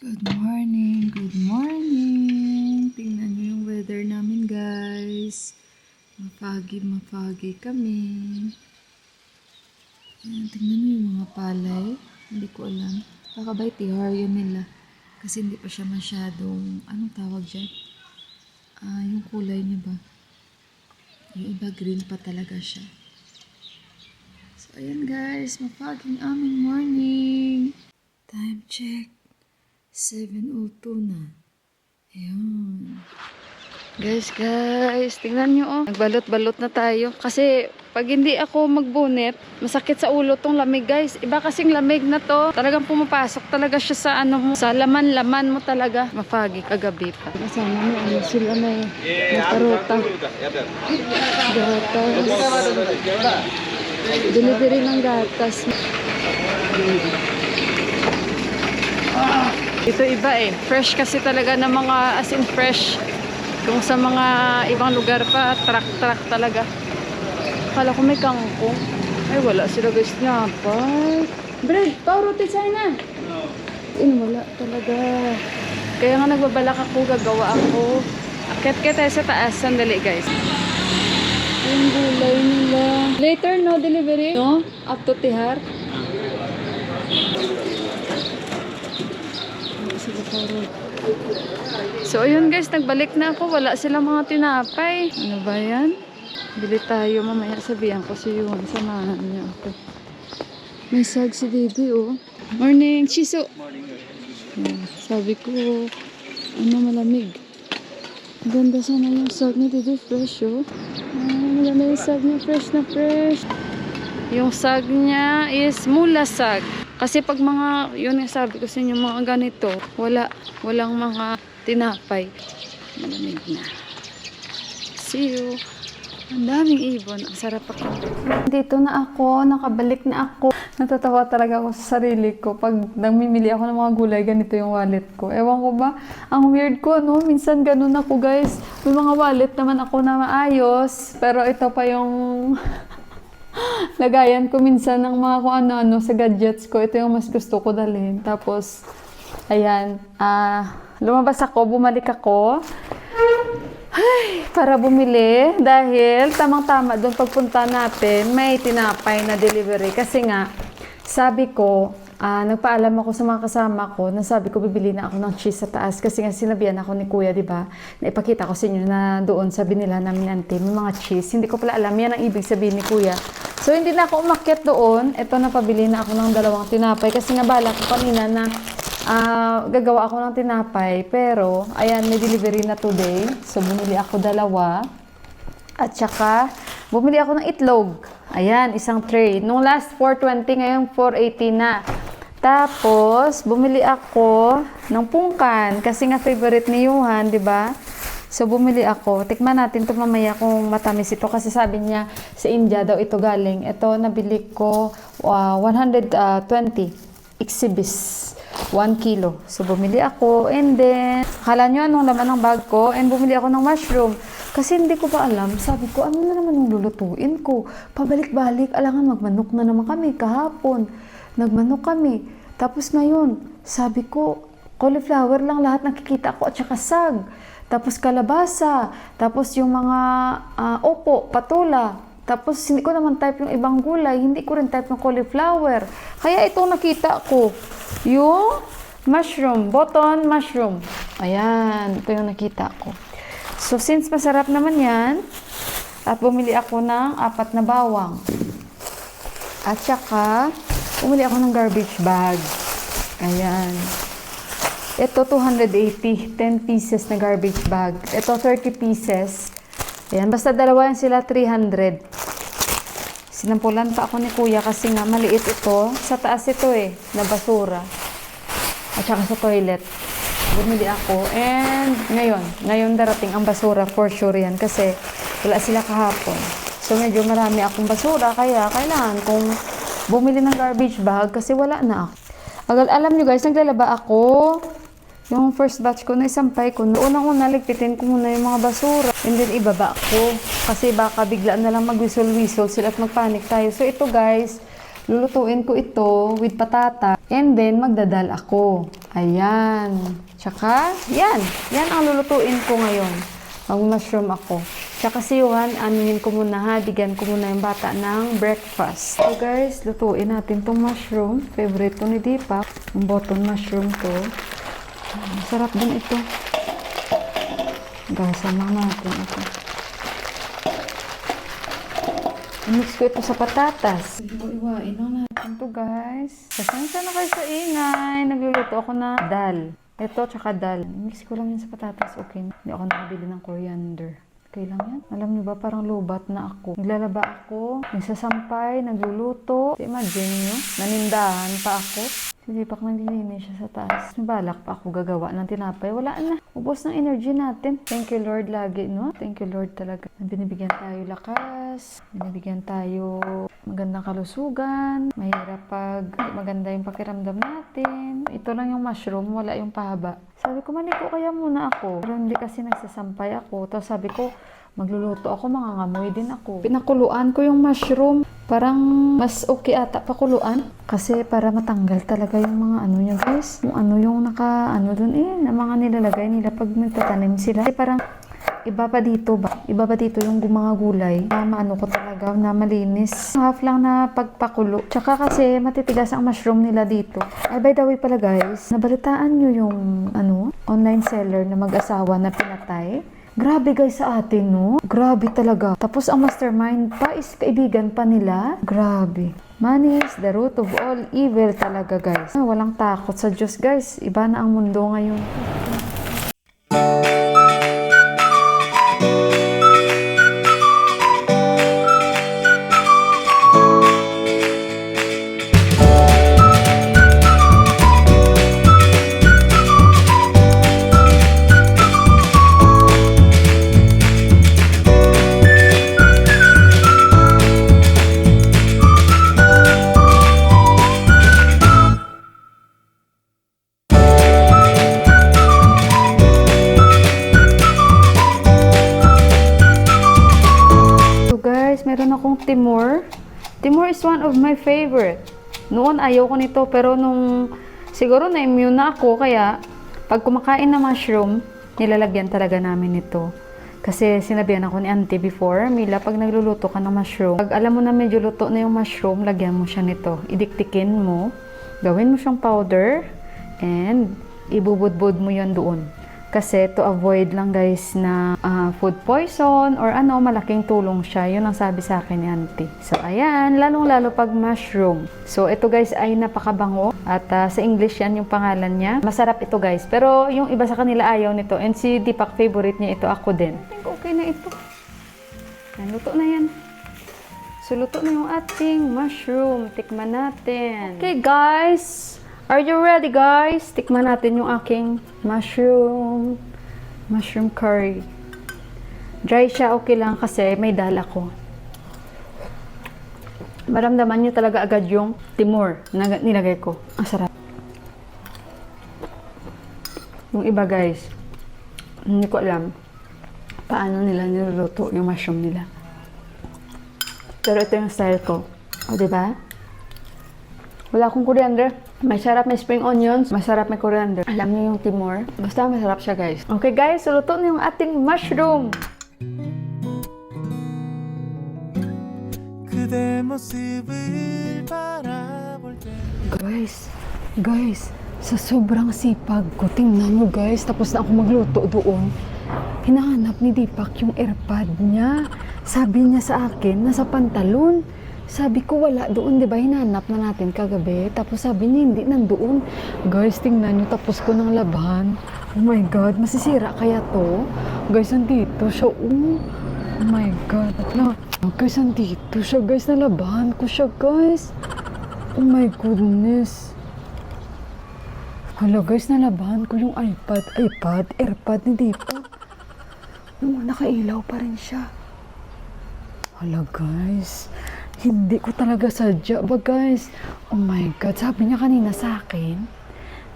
Good morning, good morning. Tingnan niyo yung weather namin, guys. Mapagi kami. Ayan, tingnan niyo yung mga palay. Hindi ko alam. Baka ba itiharyo nila? Kasi hindi pa siya masyadong, anong tawag dyan? Yung kulay niya ba? Yung iba green pa talaga siya. So, ayan guys, mapaging aming morning. Time check. 7:02 na. Ayun. Guys, tingnan nyo oh. Nagbalot-balot na tayo. Kasi pag hindi ako magbunet, masakit sa ulo tong lamig guys. Iba kasing lamig na to. Talagang pumapasok talaga siya sa ano mo. Sa laman mo talaga. Mapagi kagabi pa. Kasama mo ano sila may parota. Gatas. Delivery ng gatas. Ito iba eh. Fresh kasi talaga ng mga as in fresh. Kung sa mga ibang lugar pa, truck talaga. Akala ko may kangkong. Ay, wala sila guys niya. Bye. Bread, pauruti sana. Wala talaga. Kaya nga nagbabalak ako, gagawa ako. Akit-kit tayo sa taas. Sandali guys. Yung gulay nila. Later, no delivery? No? Up to Tihar? So ayun guys, nagbalik na ako. Wala silang mga tinapay. Ano ba yan? Bili tayo mamaya. Sabihan ko si Yun. Samahan niya ako. May sag si Didi oh. Morning, Chiso. Morning. Sabi ko, ano malamig. Ganda sana yung sag ni Didi. Fresh oh. Maganda yung sag niya. Fresh na fresh. Yung sag niya is mula sag. Kasi pag mga, yun nga sabi ko sa inyo, mga ganito, walang mga tinapay. Malamig na. See you. Ang daming ibon. Ang sarap ako. Dito na ako. Nakabalik na ako. Natatawa talaga ako sa sarili ko. Pag namimili ako ng mga gulay, ganito yung wallet ko. Ewan ko ba? Ang weird ko, no? Minsan ganun ako, guys. May mga wallet naman ako na maayos. Pero ito pa yung... lagayan ko minsan ng mga kung ano-ano sa gadgets ko. Ito yung mas gusto ko dalhin. Tapos, ayan. Lumabas ako, bumalik ako. Ay, para bumili. Dahil, tamang-tama, doon pagpunta natin, may tinapay na delivery. Kasi nga, sabi ko, nagpaalam ako sa mga kasama ko na sabi ko bibili na ako ng cheese sa taas kasi nga sinabihan ako ni Kuya, di ba? Na ipakita ko sa inyo na doon sa binila namin auntie, may mga cheese. Hindi ko pala alam, yan ang ibig sabihin ni Kuya. So, hindi na ako umakyat doon. Ito, napabili na ako ng 2 tinapay kasi nga balak ko kanina na gagawa ako ng tinapay. Pero, ayan, may delivery na today. So, bumili ako 2. At saka, bumili ako ng itlog. Ayan, isang tray. Nung last 420, ngayon 480 na. Tapos, bumili ako ng pungkan. Kasi nga favorite ni Yuhan, di ba? So, bumili ako. Tikman natin ito mamaya kung matamis ito. Kasi sabi niya, sa India daw ito galing. Ito, nabili ko 120 exhibis. 1 kilo. So, bumili ako. And then, akala nyo anong laman ng bag ko? And bumili ako ng mushroom. Kasi hindi ko pa alam. Sabi ko, ano na naman yung lulutuin ko? Pabalik-balik. Alangan, magmanok na naman kami kahapon. Nagmanok kami. Tapos ngayon, sabi ko, cauliflower lang lahat nakikita ko at saka sag. Tapos kalabasa. Tapos yung mga opo, patula. Tapos hindi ko naman type yung ibang gulay. Hindi ko rin type yung cauliflower. Kaya itong nakita ko. Yung mushroom, button mushroom. Ayan, ito yung nakita ko. So, since masarap naman yan, at bumili ako ng 4 na bawang. At saka, bumili ako ng garbage bag. Ayan. Ito, 280. 10 pieces na garbage bag. Ito, 30 pieces. Ayan, basta dalawa yan sila, 300. Sinampulan pa ako ni Kuya kasi nga maliit ito. Sa taas ito na basura. At saka sa toilet. Bumili ako. And ngayon darating ang basura for sure yan kasi wala sila kahapon. So medyo marami akong basura kaya kailangan kong bumili ng garbage bag kasi wala na ako. Alam nyo guys, naglalaba ako. Yung first batch ko na isampay ko. Unang-una, ligpitin ko muna yung mga basura. And then ibaba ko. Kasi baka biglaan na lang magwisol-wisol sila at magpanik tayo. So ito guys, Lulutuin ko ito with patata. And then, magdadal ako. Ayan. Tsaka, yan. Yan ang lulutuin ko ngayon. Mag-mushroom ako. Tsaka si Juan, anuhin ko muna ha. Bigyan ko muna yung bata ng breakfast. So guys, lutuin natin tong mushroom. Favorite ko ni Deepak. Yung button mushroom to. Masarap din ito. Gasama natin ito. I-mix ko ito sa patatas. Iwain lang natin ito guys. Pasensya na kayo sa ingay. Nagluluto ako na dal. Ito tsaka dal. I-mix ko lang yun sa patatas. Okay. Hindi ako nakabili ng coriander. Okay lang yan. Alam niyo ba, parang lobat na ako. Naglalaba ako, nagsasampay, nagluluto. Imagine nyo, nanindahan pa ako. Si Deepak naglilinis siya sa taas. Balak pa ako gagawa ng tinapay. Wala na. Ubos ng energy natin. Thank you Lord lagi, no? Thank you Lord talaga. Binibigyan tayo lakas. Binibigyan tayo magandang kalusugan. Mahirap pag maganda yung pakiramdam natin. Ito lang yung mushroom, wala yung pahaba. Sabi ko, maligo kaya muna ako. Pero hindi kasi nagsasampay ako. Tapos sabi ko, magluluto ako, mangangamoy din ako. Pinakuluan ko yung mushroom. Parang mas okay ata pakuluan. Kasi para matanggal talaga yung mga ano niya guys. Yung ano yung dun na mga nilalagay nila pag nagtatanim sila. Kasi parang iba pa dito ba? Iba pa dito yung mga gulay. Maano ko talaga na malinis. Half lang na pagpakulo. Tsaka kasi matitigas ang mushroom nila dito. Ay by the way pala guys, nabalitaan nyo yung online seller na mag-asawa na pinatay? Grabe guys sa atin, no? Grabe talaga. Tapos ang mastermind pa is kaibigan pa nila. Grabe. Money is the root of all evil talaga guys. Walang takot sa Diyos guys. Iba na ang mundo ngayon. Meron akong Timur. Timur is one of my favorite. Noon ayaw ko nito pero nung siguro na-immune na ako kaya pag kumakain na mushroom, nilalagyan talaga namin ito. Kasi sinabihan ako ni auntie before, Mila, pag nagluluto ka ng mushroom, pag alam mo na medyo luto na yung mushroom, lagyan mo siya nito. Idiktikin mo, gawin mo siyang powder, and ibubudbud mo yan doon. Kasi to avoid lang guys na food poison or malaking tulong siya. Yun ang sabi sa akin ni auntie. So ayan, lalong-lalo pag mushroom. So ito guys ay napakabango at sa English yan yung pangalan niya. Masarap ito guys. Pero yung iba sa kanila ayaw nito. And si Deepak favorite niya ito, ako din. I think okay na ito. Yan, luto na yan. So luto na yung ating mushroom. Tikman natin. Okay guys. Are you ready guys? Tikman natin yung aking mushroom curry. Dry siya, okay lang kasi may dal ako. Maramdaman nyo talaga agad yung Timur na nilagay ko. Ang sarap. Yung iba guys, hindi ko alam paano nila niluluto yung mushroom nila. Pero ito yung style ko. O diba? Wala akong coriander. Masarap may spring onions. Masarap may coriander. Alam niyo yung Timur. Basta masarap siya guys. Okay guys, luto na yung ating mushroom. Guys, sa sobrang sipag ko, tingnan mo guys, tapos na ako magluto doon. Hinahanap ni Deepak yung airpod niya. Sabi niya sa akin, nasa pantalon. Sabi ko, wala doon, di ba? Hinanap na natin kagabi. Tapos sabi niya, hindi nandoon. Guys, tingnan niyo, tapos ko ng laban. Oh my God, masisira kaya to? Guys, nandito siya. Oh my God. Guys, nandito siya. Guys, nalabahan ko siya, guys. Oh my goodness. Hala, guys, nalabahan ko yung AirPod ni Deepak. Nakailaw pa rin siya. Hala, guys. Hindi ko talaga sadya ba guys? Oh my God, sabi niya kanina sa akin,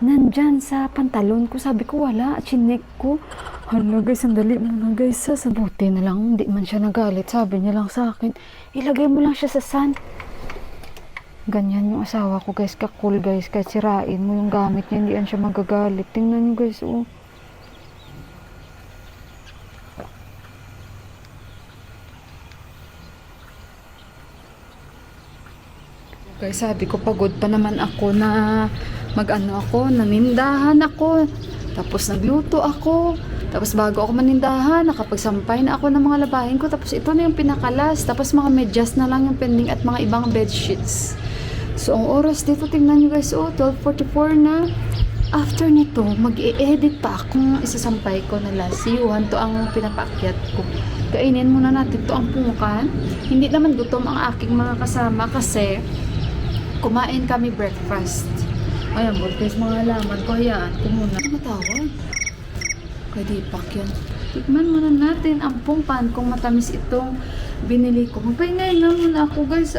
nandyan sa pantalon ko. Sabi ko wala, chinek ko. Hala guys, sandali muna guys. Sasabuti na lang, hindi man siya nagalit. Sabi niya lang sa akin, ilagay mo lang siya sa sun. Ganyan yung asawa ko guys, ka-cool guys. Kahit sirain mo yung gamit niya, hindi yan siya magagalit. Tingnan nyo guys, oh. Guys, sabi ko pagod pa naman ako na nanindahan ako. Tapos nagluto ako. Tapos bago ako manindahan, nakapagsampay na ako ng mga labahin ko. Tapos ito na yung pinakalas. Tapos mga medyas na lang yung pending at mga ibang bedsheets. So, ang oras dito, tingnan nyo guys, oh, 12:44 na. After nito, mag-i-edit pa ako. Isasampay ko na last. Siyuhan to ang pinapaakyat ko. Kainin muna natin to ang pungukan. Hindi naman gutom ang aking mga kasama kasi kumain kami breakfast. Ayan, guys, mga alaman ko. Hayaan ko muna. Ano tawag? Kay Deepak yan. Tikman muna natin ang pungkan kung matamis itong binili ko. Magpahingay na muna ako guys.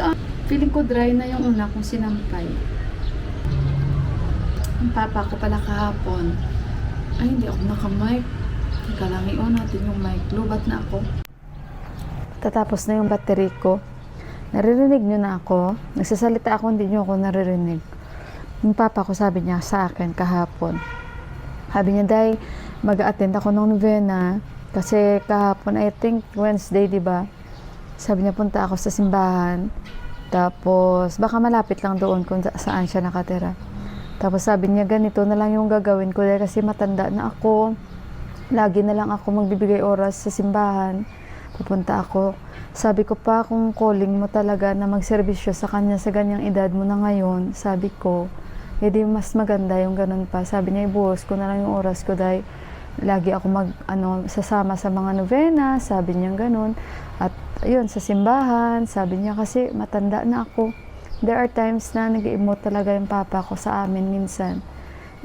Feeling ko dry na yung una kong sinampay. Ang papa ko pala kahapon. Ay, hindi ako naka-mic. Teka lang, i-on natin yung mic. Lubat na ako. Tatapos na yung battery ko. Naririnig nyo na ako. Nagsasalita ako, hindi nyo ako naririnig. Yung papa ko sabi niya sa akin kahapon. Sabi niya, Day, mag-a-attend ako ng novena. Kasi kahapon, I think Wednesday, di ba? Sabi niya, punta ako sa simbahan. Tapos, baka malapit lang doon kung saan siya nakatira. Tapos sabi niya, ganito na lang yung gagawin ko dahil kasi matanda na ako. Lagi na lang ako magbibigay oras sa simbahan. Pupunta ako. Sabi ko pa, kung calling mo talaga na magserbisyo sa kanya sa ganyang edad mo na ngayon, sabi ko, edi mas maganda yung ganun pa. Sabi niya, ibuhos ko na lang yung oras ko dahil lagi ako sasama sa mga novena, sabi niya ganun. At yun, sa simbahan, sabi niya kasi matanda na ako. There are times na nag-emote talaga yung papa ko sa amin minsan.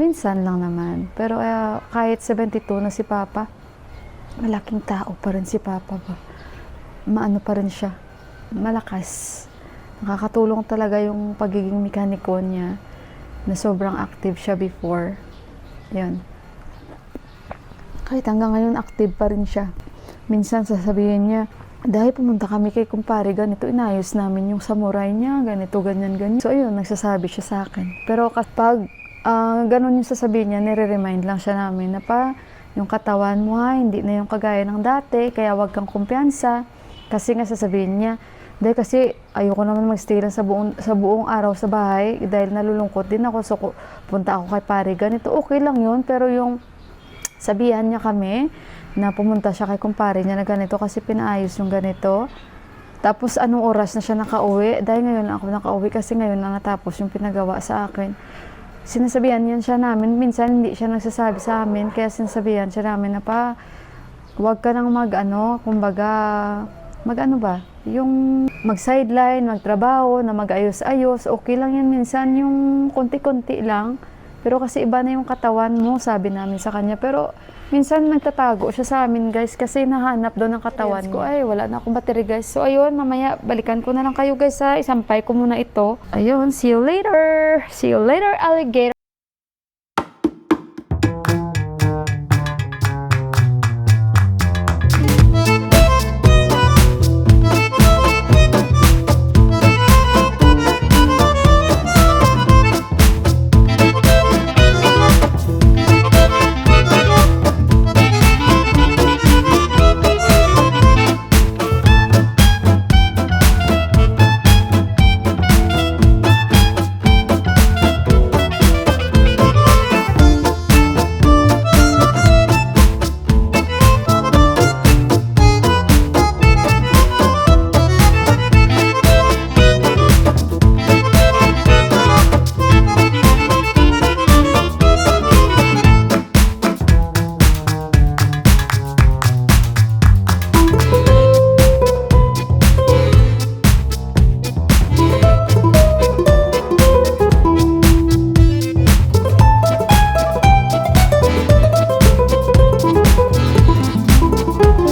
Minsan lang naman. Pero kahit 72 na si papa, malaking tao pa rin si papa ba. Maano pa rin siya. Malakas. Nakakatulong talaga yung pagiging mekaniko niya na sobrang active siya before. Yan. Kahit hanggang ngayon active pa rin siya. Minsan sasabihin niya, dahil pumunta kami kay kumpare, ganito, inayos namin yung samurai niya, ganito, ganyan, ganyan. So, ayun, nagsasabi siya sa akin. Pero kapag ganun yung sasabihin niya, nire-remind lang siya namin na yung katawan mo hindi na yung kagaya ng dati, kaya wag kang kumpiyansa. Kasi nga sasabihin niya, dahil kasi ayoko naman mag-stay lang sa buong araw sa bahay, dahil nalulungkot din ako, so punta ako kay pare, ganito, okay lang yun, pero yung sabihan niya kami, na pumunta siya kay kumpare niya na ganito kasi pinaayos yung ganito. Tapos anong oras na siya nakauwi? Dahil ngayon ako nakauwi kasi ngayon na natapos yung pinagawa sa akin. Sinasabihan niya siya namin, minsan hindi siya nagsasabi sa amin, kaya sinasabihan siya namin na huwag ka nang yung mag-sideline, magtrabaho, na mag-ayos-ayos, okay lang yan minsan, yung konti-konti lang. Pero kasi iba na yung katawan mo, sabi namin sa kanya. Pero minsan nagtatago siya sa amin guys kasi nahanap doon ang katawan ko. Ay, wala na akong battery guys. So ayun, mamaya balikan ko na lang kayo guys ha. Isampay ko muna ito. Ayun, see you later. See you later, alligator.